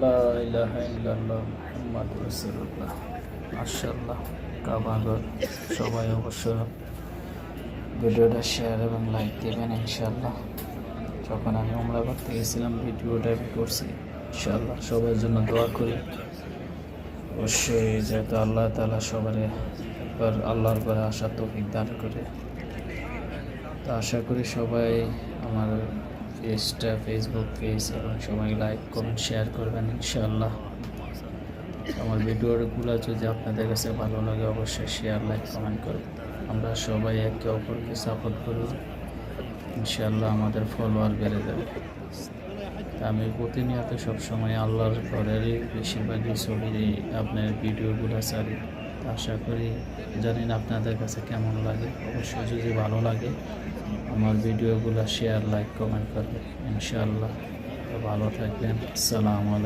লা ইলাহা ইল্লাল্লাহ মুহাম্মাদুর রাসূলুল্লাহ। মাশাআল্লাহ, কাবাগর সবাই অবশ্য ভিডিওটা শেয়ার এবং লাইক দেবেন ইনশাআল্লাহ। যখন আমি উমরা করতে গেছিলাম ভিডিওটা আমি করছি, ইনশাআল্লাহ সবার জন্য দোয়া করি। অবশ্যই যেহেতু আল্লাহ তাআলা সবার একবার আল্লাহর ঘরে আসার তৌফিক দান করে, তো আশা করি সবাই আমার ফেসবুক পেজ এবং সবাই লাইক কমেন্ট শেয়ার করবেন ইনশাআল্লাহ। আমার ভিডিওগুলো যদি আপনাদের কাছে ভালো লাগে অবশ্যই শেয়ার লাইক কমেন্ট করবেন। আমরা সবাই একে অপরকে সাপোর্ট করি, ইনশাআল্লাহ আমাদের ফলোয়ার বেড়ে যাবে। আমি প্রতিনিয়ত সবসময় আল্লাহর ঘরেরই বেশিরভাগই ছবি আপনার ভিডিওগুলো ছাড়ি। আশা করি, জানি না আপনাদের কাছে কেমন লাগে। অবশ্যই যদি ভালো লাগে আমার ভিডিওগুলো শেয়ার লাইক কমেন্ট করবেন ইনশাআল্লাহ। তো ভালো থাকবেন। আসসালামু আলাইকুম।